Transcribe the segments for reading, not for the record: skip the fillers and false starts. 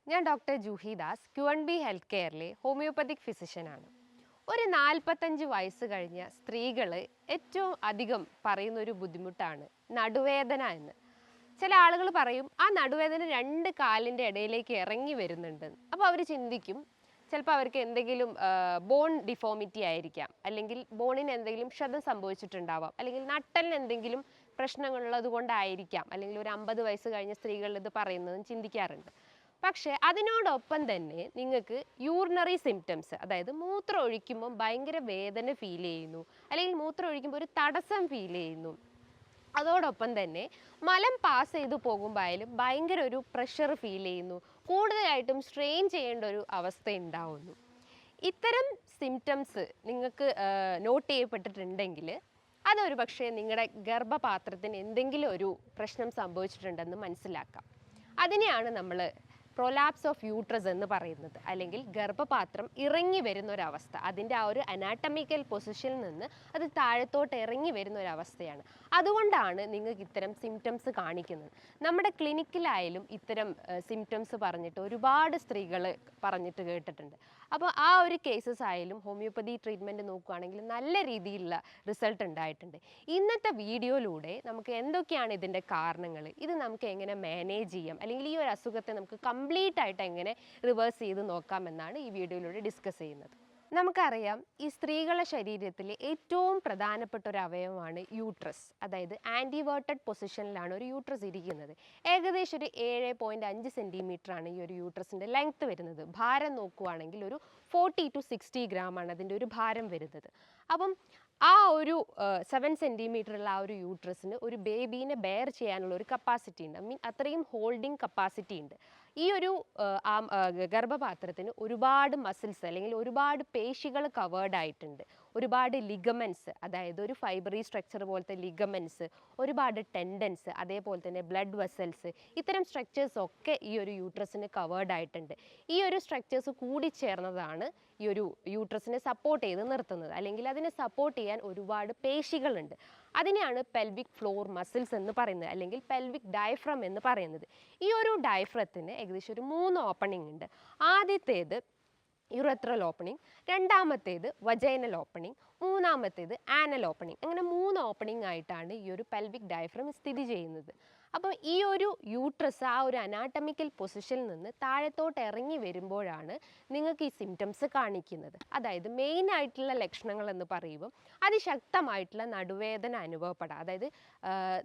ഞാൻ doctor Juhi Das Q&B health കെയറിലെ homeopathic ഫിസിഷ്യനാണ്. ഒരു 45 വയസ്സ് കഴിഞ്ഞ സ്ത്രീകൾ ഏറ്റവും അധികം പറയുന്നൊരു ബുദ്ധിമുട്ടാണ് നടുവേദന എന്ന്. ചില ആളുകൾ പറയും ആ നടുവേദന രണ്ട് കാലിൻ്റെ ഇടയിലേക്ക് ഇറങ്ങി വരുന്നുണ്ട്. അപ്പോൾ അവർ ചിന്തിക്കും ചിലപ്പോൾ അവർക്ക് എന്തെങ്കിലും ബോൺ ഡിഫോമിറ്റി ആയിരിക്കാം, അല്ലെങ്കിൽ ബോണിന് എന്തെങ്കിലും ക്ഷതം സംഭവിച്ചിട്ടുണ്ടാവാം, അല്ലെങ്കിൽ നട്ടലിന് എന്തെങ്കിലും പ്രശ്നങ്ങളുള്ളത് കൊണ്ടായിരിക്കാം, അല്ലെങ്കിൽ ഒരു 50 വയസ്സ് കഴിഞ്ഞ സ്ത്രീകൾ ഇത് പറയുന്നതെന്ന് ചിന്തിക്കാറുണ്ട്. പക്ഷേ അതിനോടൊപ്പം തന്നെ നിങ്ങൾക്ക് യൂറിനറി സിംറ്റംസ്, അതായത് മൂത്രം ഒഴിക്കുമ്പം ഭയങ്കര വേദന ഫീൽ ചെയ്യുന്നു, അല്ലെങ്കിൽ മൂത്രം ഒഴിക്കുമ്പോൾ ഒരു തടസ്സം ഫീൽ ചെയ്യുന്നു, അതോടൊപ്പം തന്നെ മലം പാസ് ചെയ്തു പോകുമ്പോഴായാലും ഭയങ്കര ഒരു പ്രഷർ ഫീൽ ചെയ്യുന്നു, കൂടുതലായിട്ടും സ്ട്രെയിൻ ചെയ്യേണ്ട ഒരു അവസ്ഥ ഉണ്ടാവുന്നു. ഇത്തരം സിംറ്റംസ് നിങ്ങൾക്ക് നോട്ട് ചെയ്യപ്പെട്ടിട്ടുണ്ടെങ്കിൽ അതൊരു പക്ഷേ നിങ്ങളുടെ ഗർഭപാത്രത്തിന് എന്തെങ്കിലും ഒരു പ്രശ്നം സംഭവിച്ചിട്ടുണ്ടെന്ന് മനസ്സിലാക്കാം. അതിനെയാണ് നമ്മൾ പ്രൊലാപ്സ് ഓഫ് യൂട്രസ് എന്ന് പറയുന്നത്, അല്ലെങ്കിൽ ഗർഭപാത്രം ഇറങ്ങി വരുന്ന ഒരവസ്ഥ. അതിൻ്റെ ആ ഒരു അനാട്ടമിക്കൽ പൊസിഷനിൽ നിന്ന് അത് താഴത്തോട്ട് ഇറങ്ങി വരുന്ന ഒരവസ്ഥയാണ്. അതുകൊണ്ടാണ് നിങ്ങൾക്ക് ഇത്തരം സിംറ്റംസ് കാണിക്കുന്നത്. നമ്മുടെ ക്ലിനിക്കിലായാലും ഇത്തരം സിംറ്റംസ് പറഞ്ഞിട്ട് ഒരുപാട് സ്ത്രീകൾ പറഞ്ഞിട്ട് കേട്ടിട്ടുണ്ട്. അപ്പോൾ ആ ഒരു കേസസ് ആയാലും ഹോമിയോപ്പതി ട്രീറ്റ്മെൻറ്റ് നോക്കുകയാണെങ്കിൽ നല്ല രീതിയിലുള്ള റിസൾട്ട് ഉണ്ടായിട്ടുണ്ട്. ഇന്നത്തെ വീഡിയോയിലൂടെ നമുക്ക് എന്തൊക്കെയാണ് ഇതിൻ്റെ കാരണങ്ങൾ, ഇത് നമുക്ക് എങ്ങനെ മാനേജ് ചെയ്യാം, അല്ലെങ്കിൽ ഈ ഒരു അസുഖത്തെ നമുക്ക് കംപ്ലീറ്റ് ആയിട്ട് എങ്ങനെ റിവേഴ്സ് ചെയ്ത് നോക്കാമെന്നാണ് ഈ വീഡിയോയിലൂടെ ഡിസ്കസ് ചെയ്യുന്നത്. നമുക്കറിയാം, ഈ സ്ത്രീകളുടെ ശരീരത്തിലെ ഏറ്റവും പ്രധാനപ്പെട്ട ഒരു അവയവമാണ് യൂട്രസ്. അതായത് ആൻറ്റിവേർട്ടഡ് പൊസിഷനിലാണ് ഒരു യൂട്രസ് ഇരിക്കുന്നത്. ഏകദേശം ഒരു 7.5 സെൻറ്റിമീറ്ററാണ് ഈ ഒരു യൂട്രസിൻ്റെ ലെങ്ത്ത് വരുന്നത്. ഭാരം നോക്കുകയാണെങ്കിൽ ഒരു 40 to 60 ഗ്രാമാണ് അതിൻ്റെ ഒരു ഭാരം വരുന്നത്. അപ്പം ആ ഒരു 7 സെൻറ്റിമീറ്ററുള്ള ആ ഒരു യൂട്രസിന് ഒരു ബേബീനെ ബെയർ ചെയ്യാനുള്ള ഒരു കപ്പാസിറ്റി ഉണ്ട്. അത്രയും ഹോൾഡിംഗ് കപ്പാസിറ്റി ഉണ്ട്. ഈ ഒരു ഗർഭപാത്രത്തിന് ഒരുപാട് മസിൽസ്, അല്ലെങ്കിൽ ഒരുപാട് പേശികൾ കവേർഡ് ആയിട്ടുണ്ട്. ഒരുപാട് ലിഗമെൻറ്റ്സ്, അതായത് ഒരു ഫൈബറി സ്ട്രക്ചർ പോലത്തെ ലിഗമെൻറ്റ്സ്, ഒരുപാട് ടെൻഡൻസ്, അതേപോലെ തന്നെ ബ്ലഡ് വെസൽസ്, ഇത്തരം സ്ട്രക്ചേഴ്സ് ഒക്കെ ഈ ഒരു യൂട്രസിന് കവേർഡ് ആയിട്ടുണ്ട്. ഈ ഒരു സ്ട്രക്ചേഴ്സ് കൂടിച്ചേർന്നതാണ് ഈ ഒരു യൂട്രസിനെ സപ്പോർട്ട് ചെയ്ത് നിർത്തുന്നത്, അല്ലെങ്കിൽ അതിനെ സപ്പോർട്ട് ചെയ്യാൻ ഒരുപാട് പേശികളുണ്ട്. അതിനെയാണ് പെൽവിക് ഫ്ലോർ മസിൽസ് എന്ന് പറയുന്നത്, അല്ലെങ്കിൽ പെൽവിക് ഡയഫ്രം എന്ന് പറയുന്നത്. ഈ ഒരു ഡയഫ്രത്തിന് ഏകദേശം ഒരു 3 ഓപ്പണിംഗ് ഉണ്ട്. ആദ്യത്തേത് യുറത്രൽ ഓപ്പണിംഗ്, രണ്ടാമത്തേത് വജൈനൽ ഓപ്പണിംഗ്, മൂന്നാമത്തേത് ആനൽ ഓപ്പണിംഗ്. അങ്ങനെ 3 ഓപ്പണിംഗ് ആയിട്ടാണ് ഈ ഒരു പെൽവിക് ഡയഫ്രം സ്ഥിതി ചെയ്യുന്നത്. അപ്പോൾ ഈ ഒരു യൂട്രസ് ആ ഒരു അനാട്ടമിക്കൽ പൊസിഷനിൽ നിന്ന് താഴത്തോട്ട് ഇറങ്ങി വരുമ്പോഴാണ് നിങ്ങൾക്ക് ഈ സിംറ്റംസ് കാണിക്കുന്നത്. അതായത് മെയിൻ ആയിട്ടുള്ള ലക്ഷണങ്ങൾ എന്ന് പറയുമ്പോൾ അതിശക്തമായിട്ടുള്ള നടുവേദന അനുഭവപ്പെടാം. അതായത്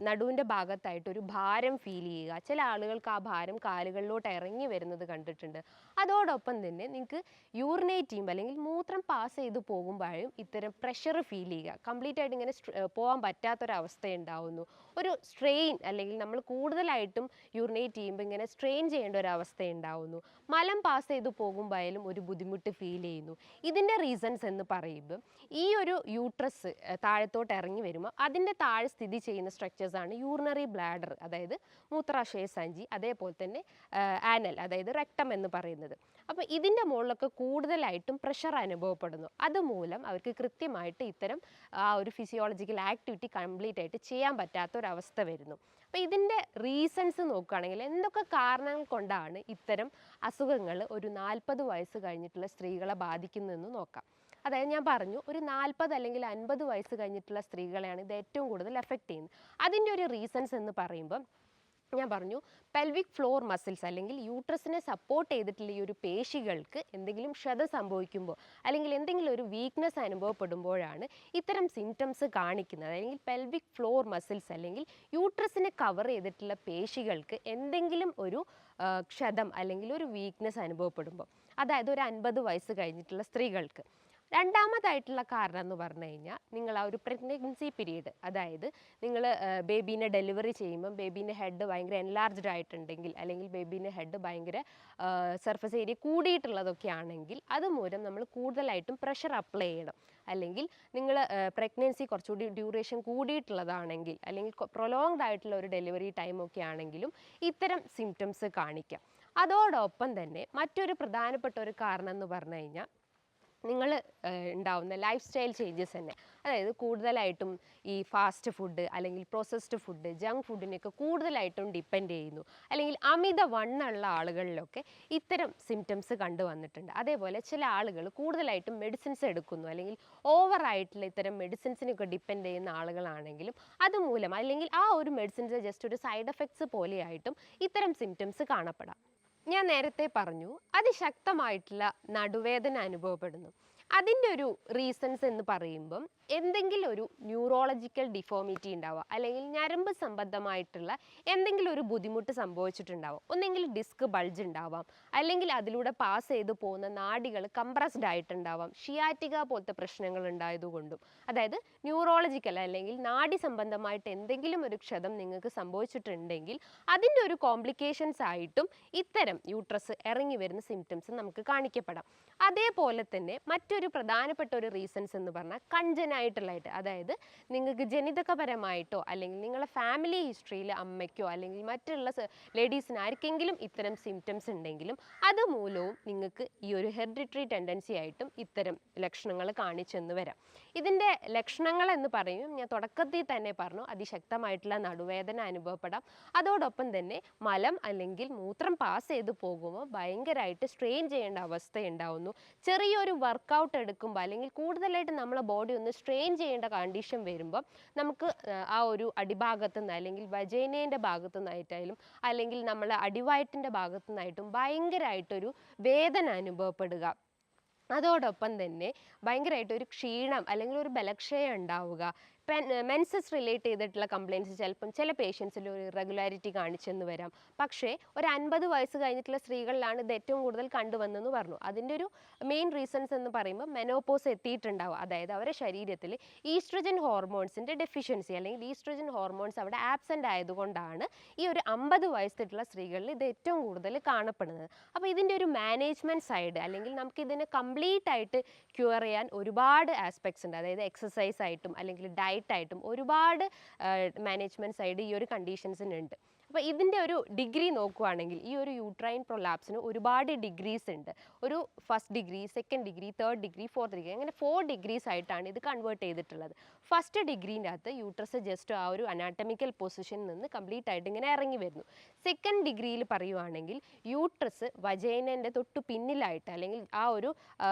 നടുവിൻ്റെ ഭാഗത്തായിട്ട് ഒരു ഭാരം ഫീൽ ചെയ്യുക. ചില ആളുകൾക്ക് ആ ഭാരം കാലുകളിലോട്ട് ഇറങ്ങി വരുന്നത് കണ്ടിട്ടുണ്ട്. അതോടൊപ്പം തന്നെ നിങ്ങൾക്ക് യൂറിനേറ്റ് ചെയ്യുമ്പോൾ, അല്ലെങ്കിൽ മൂത്രം പാസ് ചെയ്ത് പോകുമ്പോഴും ഇത്തരം പ്രഷർ ഫീൽ ചെയ്യുക. കംപ്ലീറ്റ് ആയിട്ട് ഇങ്ങനെ പോകാൻ പറ്റാത്തൊരവസ്ഥ ഉണ്ടാവുന്നു. ഒരു സ്ട്രെയിൻ, അല്ലെങ്കിൽ നമ്മൾ കൂടുതലായിട്ടും യൂറിനേറ്റ് ചെയ്യുമ്പോൾ ഇങ്ങനെ സ്ട്രെയിൻ ചെയ്യേണ്ട ഒരു അവസ്ഥ ഉണ്ടാവുന്നു. മലം പാസ് ചെയ്ത് പോകുമ്പോഴായാലും ഒരു ബുദ്ധിമുട്ട് ഫീൽ ചെയ്യുന്നു. ഇതിൻ്റെ റീസൺസ് എന്ന് പറയുമ്പോൾ ഈ ഒരു യൂട്രസ് താഴത്തോട്ട് ഇറങ്ങി വരുമ്പോൾ അതിൻ്റെ താഴെ സ്ഥിതി ചെയ്യുന്ന സ്ട്രക്ചേഴ്സാണ് യൂറിനറി ബ്ലാഡർ, അതായത് മൂത്രാശയ സഞ്ചി, അതേപോലെ തന്നെ ആനൽ, അതായത് റെക്ടം എന്ന് പറയുന്നത്. അപ്പോൾ ഇതിൻ്റെ മുകളിലൊക്കെ കൂടുതലായിട്ടും പ്രഷർ അനുഭവപ്പെടുന്നു. അതുമൂലം അവർക്ക് കൃത്യമായിട്ട് ഇത്തരം ആ ഒരു ഫിസിയോളജിക്കൽ ആക്ടിവിറ്റി കംപ്ലീറ്റ് ആയിട്ട് ചെയ്യാൻ പറ്റാത്തൊരവസ്ഥ വരുന്നു. അപ്പോൾ ഇതിൻ്റെ റീസൺസ് നോക്കുകയാണെങ്കിൽ എന്തൊക്കെ കാരണങ്ങൾ കൊണ്ടാണ് ഇത്തരം അസുഖങ്ങൾ ഒരു 40 വയസ്സ് കഴിഞ്ഞിട്ടുള്ള സ്ത്രീകളെ ബാധിക്കുന്നതെന്ന് നോക്കാം. അതായത് ഞാൻ പറഞ്ഞു, ഒരു 40 അല്ലെങ്കിൽ 50 വയസ്സ് കഴിഞ്ഞിട്ടുള്ള സ്ത്രീകളെയാണ് ഇത് ഏറ്റവും കൂടുതൽ എഫക്റ്റ് ചെയ്യുന്നത്. അതിൻ്റെ ഒരു റീസൺസ് എന്ന് പറയുമ്പോൾ ഞാൻ പറഞ്ഞു, പെൽവിക് ഫ്ലോർ മസിൽസ്, അല്ലെങ്കിൽ യൂട്രസിനെ സപ്പോർട്ട് ചെയ്തിട്ടുള്ള ഈ ഒരു പേശികൾക്ക് എന്തെങ്കിലും ക്ഷതം സംഭവിക്കുമ്പോൾ, അല്ലെങ്കിൽ എന്തെങ്കിലും ഒരു വീക്ക്നെസ് അനുഭവപ്പെടുമ്പോഴാണ് ഇത്തരം സിംറ്റംസ് കാണിക്കുന്നത്. അല്ലെങ്കിൽ പെൽവിക് ഫ്ലോർ മസിൽസ്, അല്ലെങ്കിൽ യൂട്രസിനെ കവർ ചെയ്തിട്ടുള്ള പേശികൾക്ക് എന്തെങ്കിലും ഒരു ക്ഷതം, അല്ലെങ്കിൽ ഒരു വീക്ക്നെസ് അനുഭവപ്പെടുമ്പോൾ, അതായത് ഒരു 50 വയസ്സ് കഴിഞ്ഞിട്ടുള്ള സ്ത്രീകൾക്ക്. രണ്ടാമതായിട്ടുള്ള കാരണം എന്ന് പറഞ്ഞു കഴിഞ്ഞാൽ, നിങ്ങൾ ആ ഒരു പ്രഗ്നൻസി പീരീഡ്, അതായത് നിങ്ങൾ ബേബീനെ ഡെലിവറി ചെയ്യുമ്പം ബേബീൻ്റെ ഹെഡ് ഭയങ്കര എൻലാർജ്ഡ് ആയിട്ടുണ്ടെങ്കിൽ, അല്ലെങ്കിൽ ബേബീൻ്റെ ഹെഡ് ഭയങ്കര സർഫസ് ഏരിയ കൂടിയിട്ടുള്ളതൊക്കെ ആണെങ്കിൽ അതുമൂലം നമ്മൾ കൂടുതലായിട്ടും പ്രഷർ അപ്ലൈ ചെയ്യണം. അല്ലെങ്കിൽ നിങ്ങൾ പ്രഗ്നൻസി കുറച്ചുകൂടി ഡ്യൂറേഷൻ കൂടിയിട്ടുള്ളതാണെങ്കിൽ, അല്ലെങ്കിൽ പ്രൊലോങ്ഡ് ആയിട്ടുള്ള ഒരു ഡെലിവറി ടൈമൊക്കെ ആണെങ്കിലും ഇത്തരം സിംറ്റംസ് കാണിക്കാം. അതോടൊപ്പം തന്നെ മറ്റൊരു പ്രധാനപ്പെട്ട ഒരു കാരണം എന്ന് പറഞ്ഞു കഴിഞ്ഞാൽ, നിങ്ങൾ ഉണ്ടാവുന്ന ലൈഫ് സ്റ്റൈൽ ചേഞ്ചസ് തന്നെ, അതായത് കൂടുതലായിട്ടും ഈ ഫാസ്റ്റ് ഫുഡ് അല്ലെങ്കിൽ പ്രോസസ്ഡ് ഫുഡ്, ജങ്ക് ഫുഡിനെയൊക്കെ കൂടുതലായിട്ടും ഡിപ്പെൻഡ് ചെയ്യുന്നു, അല്ലെങ്കിൽ അമിത വണ്ണമുള്ള ആളുകളിലൊക്കെ ഇത്തരം സിംറ്റംസ് കണ്ടുവന്നിട്ടുണ്ട്. അതേപോലെ ചില ആളുകൾ കൂടുതലായിട്ടും മെഡിസിൻസ് എടുക്കുന്നു, അല്ലെങ്കിൽ ഓവറായിട്ടുള്ള ഇത്തരം മെഡിസിൻസിനൊക്കെ ഡിപ്പെൻഡ് ചെയ്യുന്ന ആളുകളാണെങ്കിലും അതുമൂലം അല്ലെങ്കിൽ ആ ഒരു മെഡിസിൻസ് ജസ്റ്റ് ഒരു സൈഡ് എഫക്ട്സ് പോലെയായിട്ടും ഇത്തരം സിംറ്റംസ് കാണപ്പെടാം. ഞാൻ നേരത്തെ പറഞ്ഞു അതിശക്തമായിട്ടുള്ള നടുവേദന അനുഭവപ്പെടുന്നു. അതിൻ്റെ ഒരു റീസൺസ് എന്ന് പറയുമ്പം എന്തെങ്കിലും ഒരു ന്യൂറോളജിക്കൽ ഡിഫോമിറ്റി ഉണ്ടാവുക, അല്ലെങ്കിൽ ഞരമ്പ് സംബന്ധമായിട്ടുള്ള എന്തെങ്കിലും ഒരു ബുദ്ധിമുട്ട് സംഭവിച്ചിട്ടുണ്ടാവും. ഒന്നെങ്കിൽ ഡിസ്ക് ബൾജ് ഉണ്ടാവാം, അല്ലെങ്കിൽ അതിലൂടെ പാസ് ചെയ്ത് പോകുന്ന നാഡികൾ കംപ്രസ്ഡ് ആയിട്ടുണ്ടാവാം, ഷിയാറ്റിക പോലത്തെ പ്രശ്നങ്ങൾ ഉണ്ടായതുകൊണ്ടും. അതായത് ന്യൂറോളജിക്കൽ അല്ലെങ്കിൽ നാഡി സംബന്ധമായിട്ട് എന്തെങ്കിലും ഒരു ക്ഷതം നിങ്ങൾക്ക് സംഭവിച്ചിട്ടുണ്ടെങ്കിൽ അതിൻ്റെ ഒരു കോംപ്ലിക്കേഷൻസ് ആയിട്ടും ഇത്തരം യൂട്രസ് ഇറങ്ങി വരുന്ന സിംറ്റംസ് നമുക്ക് കാണിക്കപ്പെടാം. അതേപോലെ തന്നെ മറ്റൊരു പ്രധാനപ്പെട്ട ഒരു റീസൺസ് എന്ന് പറഞ്ഞാൽ കൺജനായിട്ടുള്ളതായിട്ട്, അതായത് നിങ്ങൾക്ക് ജനിതകപരമായിട്ടോ അല്ലെങ്കിൽ നിങ്ങളുടെ ഫാമിലി ഹിസ്റ്ററിയിൽ അമ്മയ്ക്കോ അല്ലെങ്കിൽ മറ്റുള്ള ലേഡീസിന് ആർക്കെങ്കിലും ഇത്തരം സിംറ്റംസ് ഉണ്ടെങ്കിലും അതുമൂലവും നിങ്ങൾക്ക് ഈ ഒരു ഹെറിഡിറ്ററി ടെൻഡൻസി ആയിട്ടും ഇത്തരം ലക്ഷണങ്ങൾ കാണിച്ചെന്ന് വരാം. ഇതിൻ്റെ ലക്ഷണങ്ങൾ എന്ന് പറയുമ്പോൾ ഞാൻ തുടക്കത്തിൽ തന്നെ പറഞ്ഞു, അതിശക്തമായിട്ടുള്ള നടുവേദന അനുഭവപ്പെടാം. അതോടൊപ്പം തന്നെ മലം അല്ലെങ്കിൽ മൂത്രം പാസ് ചെയ്ത് പോകുമ്പോൾ ഭയങ്കരമായിട്ട് സ്ട്രെയിൻ ചെയ്യേണ്ട അവസ്ഥ ഉണ്ടാവുന്നു. ചെറിയൊരു വർക്കൗട്ട് എടുക്കുമ്പോൾ അല്ലെങ്കിൽ കൂടുതലായിട്ട് നമ്മളെ ബോഡി ഒന്ന് സ്ട്രെയിൻ ചെയ്യേണ്ട കണ്ടീഷൻ വരുമ്പോൾ നമുക്ക് ആ ഒരു അടിഭാഗത്തു നിന്ന് അല്ലെങ്കിൽ വജൈനേൻ്റെ ഭാഗത്തു നിന്നായിട്ടായാലും അല്ലെങ്കിൽ നമ്മളെ അടിവയറ്റിൻ്റെ ഭാഗത്തു നിന്നായിട്ടും ഭയങ്കരമായിട്ടൊരു വേദന അനുഭവപ്പെടുക. അതോടൊപ്പം തന്നെ ഭയങ്കരമായിട്ടൊരു ക്ഷീണം അല്ലെങ്കിൽ ഒരു ബലക്ഷയം ഉണ്ടാവുക. മെൻസസ് റിലേറ്റ് ചെയ്തിട്ടുള്ള കംപ്ലയിൻറ്റ്സ് ചിലപ്പം ചില പേഷ്യൻസിൽ ഒരു ഇറഗുലാരിറ്റി കാണിച്ചെന്ന് വരാം. പക്ഷേ ഒരു 50 വയസ്സ് കഴിഞ്ഞിട്ടുള്ള സ്ത്രീകളിലാണ് ഇത് ഏറ്റവും കൂടുതൽ കണ്ടുവന്നെന്ന് പറഞ്ഞു. അതിൻ്റെ ഒരു മെയിൻ റീസൺസ് എന്ന് പറയുമ്പോൾ മെനോപോസ് എത്തിയിട്ടുണ്ടാവും, അതായത് അവരുടെ ശരീരത്തിൽ ഈസ്ട്രജൻ ഹോർമോൺസിൻ്റെ ഡെഫിഷ്യൻസി അല്ലെങ്കിൽ ഈസ്ട്രജൻ ഹോർമോൺസ് അവിടെ ആബ്സെൻ്റ് ആയതുകൊണ്ടാണ് ഈ ഒരു 50 വയസ്സിട്ടുള്ള സ്ത്രീകളിൽ ഇത് ഏറ്റവും കൂടുതൽ കാണപ്പെടുന്നത്. അപ്പോൾ ഇതിൻ്റെ ഒരു മാനേജ്മെൻറ്റ് സൈഡ് അല്ലെങ്കിൽ നമുക്കിതിനെ കംപ്ലീറ്റ് ആയിട്ട് ക്യൂർ ചെയ്യാൻ ഒരുപാട് ആസ്പെക്ട്സ് ഉണ്ട്. അതായത് എക്സസൈസ് ആയിട്ടും അല്ലെങ്കിൽ ഡയറ്റായിട്ടും ഒരുപാട് മാനേജ്മെൻറ്റ് സൈഡ് ഈ ഒരു കണ്ടീഷൻസിനുണ്ട്. അപ്പോൾ ഇതിൻ്റെ ഒരു ഡിഗ്രി നോക്കുകയാണെങ്കിൽ ഈ ഒരു യൂട്രൈൻ പ്രൊലാപ്സിന് ഒരുപാട് ഡിഗ്രീസ് ഉണ്ട്. ഒരു first degree, second degree, third degree, fourth degree, അങ്ങനെ 4 ഡിഗ്രീസ് ആയിട്ടാണ് ഇത് കൺവേർട്ട് ചെയ്തിട്ടുള്ളത്. ഫസ്റ്റ് ഡിഗ്രീൻ്റെ അകത്ത് യൂട്രസ് ജസ്റ്റ് ആ ഒരു അനാറ്റമിക്കൽ പൊസിഷനിൽ നിന്ന് കംപ്ലീറ്റ് ആയിട്ട് ഇങ്ങനെ ഇറങ്ങി വരുന്നു. സെക്കൻഡ് ഡിഗ്രിയിൽ പറയുവാണെങ്കിൽ യൂട്രസ് വജൈനൻ്റെ തൊട്ട് പിന്നിലായിട്ട് അല്ലെങ്കിൽ ആ ഒരു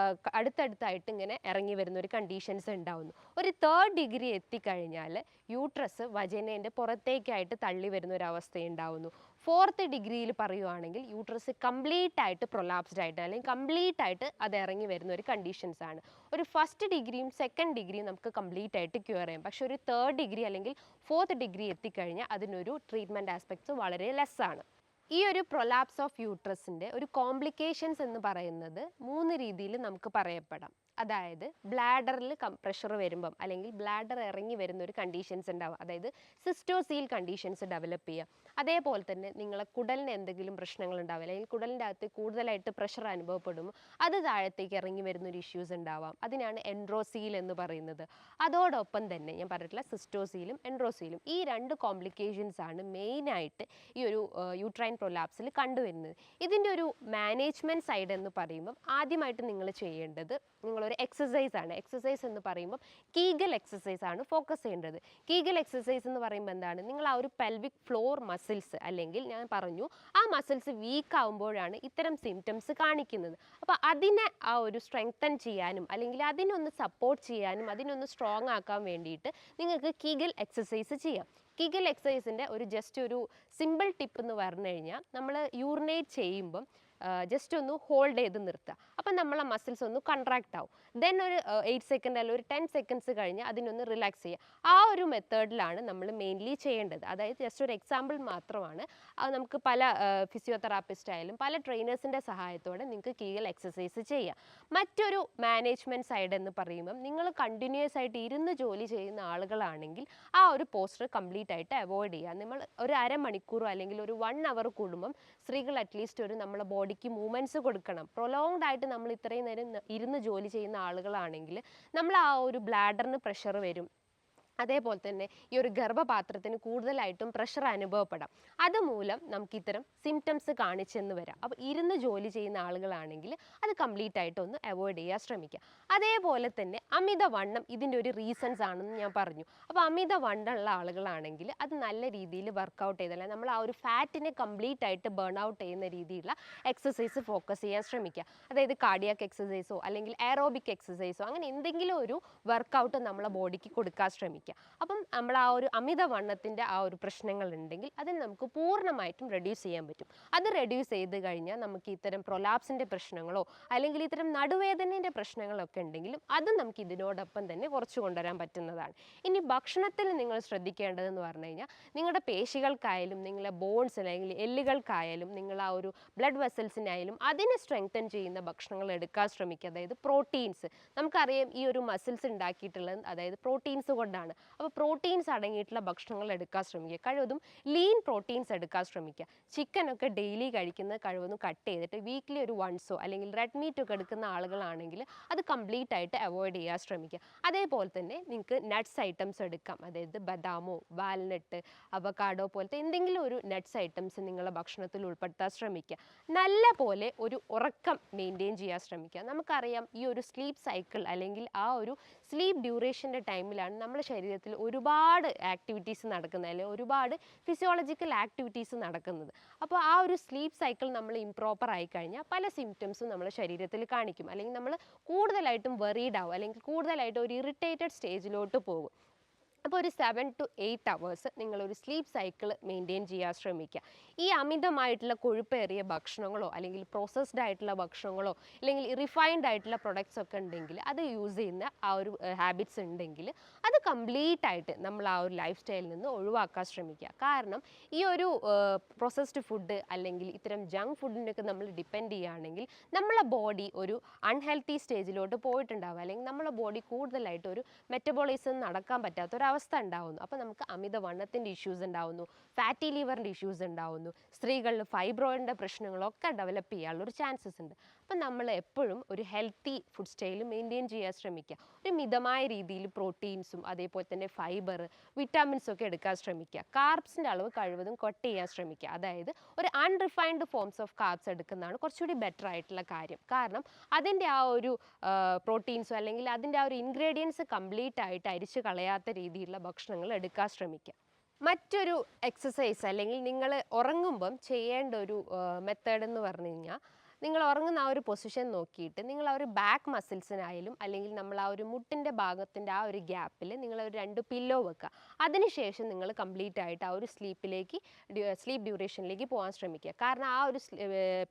അടുത്തടുത്തായിട്ട് ഇങ്ങനെ ഇറങ്ങി വരുന്ന ഒരു കണ്ടീഷൻസ് ഉണ്ടാവുന്നു. ഒരു തേർഡ് ഡിഗ്രി എത്തിക്കഴിഞ്ഞാൽ യൂട്രസ് വജൈനൻ്റെ പുറത്തേക്കായിട്ട് തള്ളി വരുന്ന ഒരു അവസ്ഥ ഉണ്ടാവുന്നു. ഫോർത്ത് ഡിഗ്രിയിൽ പറയുവാണെങ്കിൽ യൂട്രസ് കംപ്ലീറ്റ് ആയിട്ട് പ്രൊലാപ്സ്ഡ് ആയിട്ട് അല്ലെങ്കിൽ കംപ്ലീറ്റ് ആയിട്ട് അത് ഇറങ്ങി വരുന്ന ഒരു കണ്ടീഷൻസ് ആണ്. ഒരു ഫസ്റ്റ് ഡിഗ്രിയും സെക്കൻഡ് ഡിഗ്രിയും നമുക്ക് കംപ്ലീറ്റ് ആയിട്ട് ക്യൂർ ചെയ്യാം. പക്ഷെ ഒരു തേർഡ് ഡിഗ്രി അല്ലെങ്കിൽ ഫോർത്ത് ഡിഗ്രി എത്തിക്കഴിഞ്ഞാൽ അതിനൊരു ട്രീറ്റ്മെൻറ്റ് ആസ്പെക്ട്സ് വളരെ ലെസ് ആണ്. ഈ ഒരു പ്രൊലാപ്സ് ഓഫ് യൂട്രസിൻ്റെ ഒരു കോംപ്ലിക്കേഷൻസ് എന്ന് പറയുന്നത് 3 രീതിയിൽ നമുക്ക് പറയപ്പെടാം. അതായത് ബ്ലാഡറിൽ പ്രഷർ വരുമ്പം അല്ലെങ്കിൽ ബ്ലാഡർ ഇറങ്ങി വരുന്ന ഒരു കണ്ടീഷൻസ് ഉണ്ടാവും, അതായത് സിസ്റ്റോസീൽ കണ്ടീഷൻസ് ഡെവലപ്പ് ചെയ്യുക. അതേപോലെ തന്നെ നിങ്ങളെ കുടലിന് എന്തെങ്കിലും പ്രശ്നങ്ങൾ ഉണ്ടാവും, അല്ലെങ്കിൽ കുടലിൻ്റെ അകത്ത് കൂടുതലായിട്ട് പ്രഷർ അനുഭവപ്പെടുമ്പോൾ അത് താഴത്തേക്ക് ഇറങ്ങി വരുന്നൊരു ഇഷ്യൂസ് ഉണ്ടാവാം. അതിനാണ് എൻഡ്രോസീൽ എന്ന് പറയുന്നത്. അതോടൊപ്പം തന്നെ ഞാൻ പറഞ്ഞിട്ടുള്ള സിസ്റ്റോസീലും എൻഡ്രോസീലും ഈ 2 കോംപ്ലിക്കേഷൻസ് ആണ് മെയിനായിട്ട് ഈ ഒരു യൂട്രൈൻ പ്രൊലാപ്സിൽ കണ്ടുവരുന്നത്. ഇതിൻ്റെ ഒരു മാനേജ്മെൻറ്റ് സൈഡ് എന്ന് പറയുമ്പം ആദ്യമായിട്ട് നിങ്ങൾ ചെയ്യേണ്ടത് നിങ്ങളൊരു എക്സസൈസ് ആണ്. എക്സസൈസ് എന്ന് പറയുമ്പോൾ കീഗൽ എക്സസൈസ് ആണ് ഫോക്കസ് ചെയ്യേണ്ടത്. കീഗൽ എക്സസൈസ് എന്ന് പറയുമ്പോൾ എന്താണ്, നിങ്ങൾ ആ ഒരു പെൽവിക് ഫ്ലോർ മസിൽസ് അല്ലെങ്കിൽ ഞാൻ പറഞ്ഞു ആ മസിൽസ് വീക്ക് ആകുമ്പോഴാണ് ഇത്തരം സിംറ്റംസ് കാണിക്കുന്നത്. അപ്പോൾ അതിനെ ആ ഒരു സ്ട്രെങ്തൻ ചെയ്യാനും അല്ലെങ്കിൽ അതിനൊന്ന് സപ്പോർട്ട് ചെയ്യാനും അതിനൊന്ന് സ്ട്രോങ് ആക്കാൻ വേണ്ടിയിട്ട് നിങ്ങൾക്ക് കീഗൽ എക്സസൈസ് ചെയ്യാം. കീഗൽ എക്സസൈസിൻ്റെ ഒരു ജസ്റ്റ് ഒരു സിമ്പിൾ ടിപ്പ് എന്ന് പറഞ്ഞു കഴിഞ്ഞാൽ നമ്മൾ യൂറിനേറ്റ് ചെയ്യുമ്പം ജസ്റ്റ് ഒന്ന് ഹോൾഡ് ചെയ്ത് നിർത്തുക. അപ്പം നമ്മളെ മസിൽസ് ഒന്ന് കൺട്രാക്റ്റ് ആവും. ദെൻ ഒരു 8 സെക്കൻഡ് അല്ലെങ്കിൽ ഒരു 10 സെക്കൻഡ്സ് കഴിഞ്ഞ് അതിനൊന്ന് റിലാക്സ് ചെയ്യുക. ആ ഒരു മെത്തേഡിലാണ് നമ്മൾ മെയിൻലി ചെയ്യേണ്ടത്. അതായത് ജസ്റ്റ് ഒരു എക്സാമ്പിൾ മാത്രമാണ്. അത് നമുക്ക് പല ഫിസിയോതെറാപ്പിസ്റ്റ് ആയാലും പല ട്രെയിനേഴ്സിൻ്റെ സഹായത്തോടെ നിങ്ങൾക്ക് കീഗൽ എക്സസൈസ് ചെയ്യാം. മറ്റൊരു മാനേജ്മെൻറ്റ് സൈഡ് എന്ന് പറയുമ്പം നിങ്ങൾ കണ്ടിന്യൂസ് ആയിട്ട് ഇരുന്ന് ജോലി ചെയ്യുന്ന ആളുകളാണെങ്കിൽ ആ ഒരു പോസ്റ്റർ കംപ്ലീറ്റ് ആയിട്ട് അവോയ്ഡ് ചെയ്യുക. നമ്മൾ ഒരു അരമണിക്കൂറോ അല്ലെങ്കിൽ ഒരു 1 അവർ കൂടുമ്പം സ്ത്രീകൾ അറ്റ്ലീസ്റ്റ് ഒരു നമ്മളെ ബോഡിക്ക് മൂവ്മെൻറ്റ്സ് കൊടുക്കണം. പ്രൊലോങ്ഡ് ആയിട്ട് നമ്മൾ ഇത്രയും നേരം ഇരുന്ന് ജോലി ചെയ്യുന്ന ആളുകളാണെങ്കിൽ നമ്മൾ ആ ഒരു ബ്ലാഡറിന് പ്രഷർ വരും. അതേപോലെ തന്നെ ഈ ഒരു ഗർഭപാത്രത്തിന് കൂടുതലായിട്ടും പ്രഷർ അനുഭവപ്പെടാം. അതുമൂലം നമുക്ക് ഇത്തരം സിംറ്റംസ് കാണിച്ചെന്ന് വരാം. അപ്പോൾ ഇരുന്ന് ജോലി ചെയ്യുന്ന ആളുകളാണെങ്കിൽ അത് കംപ്ലീറ്റ് ആയിട്ട് ഒന്ന് അവോയ്ഡ് ചെയ്യാൻ ശ്രമിക്കുക. അതേപോലെ തന്നെ അമിതവണ്ണം ഇതിൻ്റെ ഒരു റീസൺസ് ആണെന്ന് ഞാൻ പറഞ്ഞു. അപ്പോൾ അമിതവണ്ണമുള്ള ആളുകളാണെങ്കിൽ അത് നല്ല രീതിയിൽ വർക്കൗട്ട് ചെയ്താൽ നമ്മൾ ആ ഒരു ഫാറ്റിനെ കംപ്ലീറ്റ് ആയിട്ട് ബേൺ ഔട്ട് ചെയ്യുന്ന രീതിയിലുള്ള എക്സസൈസ് ഫോക്കസ് ചെയ്യാൻ ശ്രമിക്കുക. അതായത് കാർഡിയാക് എക്സസൈസോ അല്ലെങ്കിൽ എയറോബിക് എക്സസൈസോ അങ്ങനെ എന്തെങ്കിലും ഒരു വർക്കൗട്ട് നമ്മളെ ബോഡിക്ക് കൊടുക്കാൻ ശ്രമിക്കുക. അപ്പം നമ്മൾ ആ ഒരു അമിതവണ്ണത്തിൻ്റെ ആ ഒരു പ്രശ്നങ്ങൾ ഉണ്ടെങ്കിൽ അതിന് നമുക്ക് പൂർണ്ണമായിട്ടും റെഡ്യൂസ് ചെയ്യാൻ പറ്റും. അത് റെഡ്യൂസ് ചെയ്ത് കഴിഞ്ഞാൽ നമുക്ക് ഇത്തരം പ്രൊലാപ്സിൻ്റെ പ്രശ്നങ്ങളോ അല്ലെങ്കിൽ ഇത്തരം നടുവേദനേൻ്റെ പ്രശ്നങ്ങളൊക്കെ ഉണ്ടെങ്കിലും അതും നമുക്ക് ഇതിനോടൊപ്പം തന്നെ കുറച്ച് കൊണ്ടുവരാൻ പറ്റുന്നതാണ്. ഇനി ഭക്ഷണത്തിൽ നിങ്ങൾ ശ്രദ്ധിക്കേണ്ടതെന്ന് പറഞ്ഞു കഴിഞ്ഞാൽ നിങ്ങളുടെ പേശികൾക്കായാലും നിങ്ങളുടെ ബോൺസ് അല്ലെങ്കിൽ എല്ലുകൾക്കായാലും നിങ്ങൾ ആ ഒരു ബ്ലഡ് വെസൽസിനായാലും അതിനെ സ്ട്രെങ്തൻ ചെയ്യുന്ന ഭക്ഷണങ്ങൾ എടുക്കാൻ ശ്രമിക്കുക. അതായത് പ്രോട്ടീൻസ്, നമുക്കറിയാം ഈ ഒരു മസിൽസ് ഉണ്ടാക്കിയിട്ടുള്ളത് അതായത് പ്രോട്ടീൻസ് കൊണ്ടാണ്. അപ്പോൾ പ്രോട്ടീൻസ് അടങ്ങിയിട്ടുള്ള ഭക്ഷണങ്ങൾ എടുക്കാൻ ശ്രമിക്കുക. കഴിവതും ലീൻ പ്രോട്ടീൻസ് എടുക്കാൻ ശ്രമിക്കുക. ചിക്കനൊക്കെ ഡെയിലി കഴിക്കുന്നത് കഴിവതും കട്ട് ചെയ്തിട്ട് വീക്ക്ലി ഒരു വൺസോ അല്ലെങ്കിൽ റെഡ് മീറ്റ് ഒക്കെ എടുക്കുന്ന ആളുകളാണെങ്കിൽ അത് കംപ്ലീറ്റ് ആയിട്ട് അവോയ്ഡ് ചെയ്യാൻ ശ്രമിക്കുക. അതേപോലെ തന്നെ നിങ്ങൾക്ക് നട്ട്സ് ഐറ്റംസ് എടുക്കാം. അതായത് ബദാമോ വാൽനട്ട് അവക്കാഡോ പോലത്തെ എന്തെങ്കിലും ഒരു നട്ട്സ് ഐറ്റംസ് നിങ്ങളുടെ ഭക്ഷണത്തിൽ ഉൾപ്പെടുത്താൻ ശ്രമിക്കുക. നല്ല പോലെ ഒരു ഉറക്കം മെയിൻറ്റെയിൻ ചെയ്യാൻ ശ്രമിക്കുക. നമുക്കറിയാം ഈ ഒരു സ്ലീപ്പ് സൈക്കിൾ അല്ലെങ്കിൽ ആ ഒരു സ്ലീപ്പ് ഡ്യൂറേഷൻ്റെ ടൈമിലാണ് നമ്മുടെ ശരീരത്തിൽ ഒരുപാട് ആക്ടിവിറ്റീസ് നടക്കുന്നത്, അല്ലെങ്കിൽ ഒരുപാട് ഫിസിയോളജിക്കൽ ആക്ടിവിറ്റീസ് നടക്കുന്നത്. അപ്പോൾ ആ ഒരു സ്ലീപ്പ് സൈക്കിൾ നമ്മൾ ഇംപ്രോപ്പർ ആയി കഴിഞ്ഞാൽ പല സിംറ്റംസും നമ്മുടെ ശരീരത്തിൽ കാണിക്കും. അല്ലെങ്കിൽ നമ്മൾ കൂടുതലായിട്ടും വെറീഡ് ആവും, അല്ലെങ്കിൽ കൂടുതലായിട്ട് ഒരു ഇറിറ്റേറ്റഡ് സ്റ്റേജിലോട്ട് പോകും. അപ്പോൾ ഒരു 7 to 8 hours നിങ്ങളൊരു സ്ലീപ്പ് സൈക്കിൾ മെയിൻറ്റെയിൻ ചെയ്യാൻ ശ്രമിക്കുക. ഈ അമിതമായിട്ടുള്ള കൊഴുപ്പേറിയ ഭക്ഷണങ്ങളോ അല്ലെങ്കിൽ പ്രോസസ്ഡ് ആയിട്ടുള്ള ഭക്ഷണങ്ങളോ അല്ലെങ്കിൽ റിഫൈൻഡ് ആയിട്ടുള്ള പ്രൊഡക്ട്സ് ഒക്കെ ഉണ്ടെങ്കിൽ അത് യൂസ് ചെയ്യുന്ന ആ ഒരു ഹാബിറ്റ്സ് ഉണ്ടെങ്കിൽ അത് കംപ്ലീറ്റ് ആയിട്ട് നമ്മൾ ആ ഒരു ലൈഫ് സ്റ്റൈലിൽ നിന്ന് ഒഴിവാക്കാൻ ശ്രമിക്കുക. കാരണം ഈ ഒരു പ്രോസസ്ഡ് ഫുഡ് അല്ലെങ്കിൽ ഇത്തരം ജങ്ക് ഫുഡിനൊക്കെ നമ്മൾ ഡിപ്പെൻഡ് ചെയ്യുകയാണെങ്കിൽ നമ്മളെ ബോഡി ഒരു അൺഹെൽത്തി സ്റ്റേജിലോട്ട് പോയിട്ടുണ്ടാവുക, അല്ലെങ്കിൽ നമ്മളെ ബോഡി കൂടുതലായിട്ട് ഒരു മെറ്റബോളിസം നടക്കാൻ പറ്റാത്ത അവസ്ഥ ഉണ്ടാവുന്നു. അപ്പോൾ നമുക്ക് അമിതവണ്ണത്തിൻ്റെ ഇഷ്യൂസ് ഉണ്ടാവുന്നു, ഫാറ്റി ലിവറിൻ്റെ ഇഷ്യൂസ് ഉണ്ടാവുന്നു, സ്ത്രീകളിൽ ഫൈബ്രോയിഡിൻ്റെ പ്രശ്നങ്ങളൊക്കെ ഡെവലപ്പ് ചെയ്യാനുള്ളൊരു ചാൻസസ് ഉണ്ട്. അപ്പം നമ്മൾ എപ്പോഴും ഒരു ഹെൽത്തി ഫുഡ് സ്റ്റൈൽ മെയിൻറ്റെയിൻ ചെയ്യാൻ ശ്രമിക്കുക. ഒരു മിതമായ രീതിയിൽ പ്രോട്ടീൻസും അതേപോലെ തന്നെ ഫൈബർ വിറ്റാമിൻസും ഒക്കെ എടുക്കാൻ ശ്രമിക്കുക. കാർബ്സിൻ്റെ അളവ് കഴിവതും കട്ട് ചെയ്യാൻ ശ്രമിക്കുക. അതായത് ഒരു അൺറിഫൈൻഡ് ഫോംസ് ഓഫ് കാർബ്സ് എടുക്കുന്നതാണ് കുറച്ചുകൂടി ബെറ്റർ ആയിട്ടുള്ള കാര്യം. കാരണം അതിൻ്റെ ആ ഒരു പ്രോട്ടീൻസോ അല്ലെങ്കിൽ അതിൻ്റെ ആ ഒരു ഇൻഗ്രീഡിയൻസ് കംപ്ലീറ്റ് ആയിട്ട് അരിച്ച് കളയാത്ത രീതിയിലുള്ള ഭക്ഷണങ്ങൾ എടുക്കാൻ ശ്രമിക്കുക. മറ്റൊരു എക്സസൈസ് അല്ലെങ്കിൽ നിങ്ങൾ ഉറങ്ങുമ്പം ചെയ്യേണ്ട ഒരു മെത്തേഡ് എന്ന് പറഞ്ഞു കഴിഞ്ഞാൽ, നിങ്ങൾ ഉറങ്ങുന്ന ആ ഒരു പൊസിഷൻ നോക്കിയിട്ട് നിങ്ങൾ ആ ഒരു ബാക്ക് മസിൽസിനായാലും അല്ലെങ്കിൽ നമ്മൾ ആ ഒരു മുട്ടിൻ്റെ ഭാഗത്തിൻ്റെ ആ ഒരു ഗ്യാപ്പിൽ നിങ്ങൾ ഒരു 2 പില്ലോ വെക്കുക. അതിനുശേഷം നിങ്ങൾ കംപ്ലീറ്റ് ആയിട്ട് ആ ഒരു സ്ലീപ്പ് ഡ്യൂറേഷനിലേക്ക് പോകാൻ ശ്രമിക്കുക. കാരണം ആ ഒരു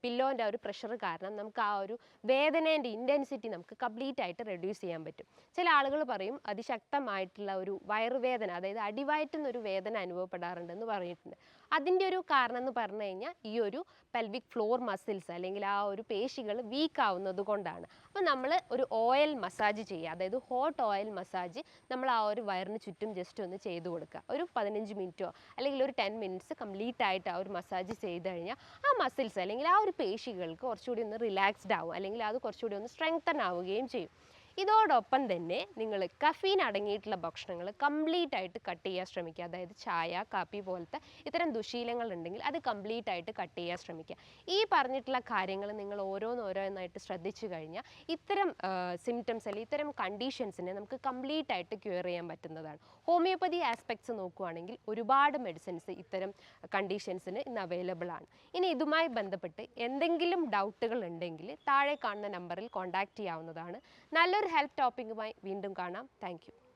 പില്ലോൻ്റെ ആ ഒരു പ്രഷർ കാരണം നമുക്ക് ആ ഒരു വേദനേൻ്റെ ഇൻറ്റൻസിറ്റി നമുക്ക് കംപ്ലീറ്റ് ആയിട്ട് റെഡ്യൂസ് ചെയ്യാൻ പറ്റും. ചില ആളുകൾ പറയും അതിശക്തമായിട്ടുള്ള ഒരു വയറുവേദന, അതായത് അടിവയറ്റുന്നൊരു വേദന അനുഭവപ്പെടാറുണ്ടെന്ന് പറഞ്ഞിട്ടുണ്ട്. അതിൻ്റെ ഒരു കാരണം എന്ന് പറഞ്ഞു കഴിഞ്ഞാൽ ഈ ഒരു പെൽവിക് ഫ്ലോർ മസിൽസ് അല്ലെങ്കിൽ ആ ഒരു പേശികൾ വീക്ക് ആവുന്നത് കൊണ്ടാണ്. അപ്പോൾ നമ്മൾ ഒരു ഓയിൽ മസാജ് ചെയ്യുക, അതായത് ഹോട്ട് ഓയിൽ മസാജ് നമ്മൾ ആ ഒരു വയറിന് ചുറ്റും ജസ്റ്റ് ഒന്ന് ചെയ്ത് കൊടുക്കുക. ഒരു 15 മിനിറ്റോ അല്ലെങ്കിൽ ഒരു 10 മിനിറ്റ്സ് കംപ്ലീറ്റ് ആയിട്ട് ആ ഒരു മസാജ് ചെയ്ത് കഴിഞ്ഞാൽ ആ മസിൽസ് അല്ലെങ്കിൽ ആ ഒരു പേശികൾക്ക് കുറച്ചുകൂടി ഒന്ന് റിലാക്സ്ഡ് ആവും, അല്ലെങ്കിൽ അത് കുറച്ചുകൂടി ഒന്ന് സ്ട്രെങ്തൻ ആവുകയും ചെയ്യും. ഇതോടൊപ്പം തന്നെ നിങ്ങൾ കഫീൻ അടങ്ങിയിട്ടുള്ള ഭക്ഷണങ്ങൾ കംപ്ലീറ്റ് ആയിട്ട് കട്ട് ചെയ്യാൻ ശ്രമിക്കുക. അതായത് ചായ കാപ്പി പോലത്തെ ഇത്തരം ദുശീലങ്ങൾ ഉണ്ടെങ്കിൽ അത് കംപ്ലീറ്റ് ആയിട്ട് കട്ട് ചെയ്യാൻ ശ്രമിക്കുക. ഈ പറഞ്ഞിട്ടുള്ള കാര്യങ്ങൾ നിങ്ങൾ ഓരോന്നായിട്ട് ശ്രദ്ധിച്ചു കഴിഞ്ഞാൽ ഇത്തരം സിംറ്റംസ് അല്ലെങ്കിൽ ഇത്തരം കണ്ടീഷൻസിനെ നമുക്ക് കംപ്ലീറ്റ് ആയിട്ട് ക്യൂർ ചെയ്യാൻ പറ്റുന്നതാണ്. ഹോമിയോപ്പതി ആസ്പെക്ട്സ് നോക്കുകയാണെങ്കിൽ ഒരുപാട് മെഡിസിൻസ് ഇത്തരം കണ്ടീഷൻസിന് ഇന്ന് അവൈലബിൾ ആണ്. ഇനി ഇതുമായി ബന്ധപ്പെട്ട് എന്തെങ്കിലും ഡൗട്ടുകൾ ഉണ്ടെങ്കിൽ താഴെ കാണുന്ന നമ്പറിൽ കോൺടാക്റ്റ് ചെയ്യാവുന്നതാണ്. നല്ലൊരു ഹെൽത്ത് ടോപ്പിക്കുമായി വീണ്ടും കാണാം. Thank you.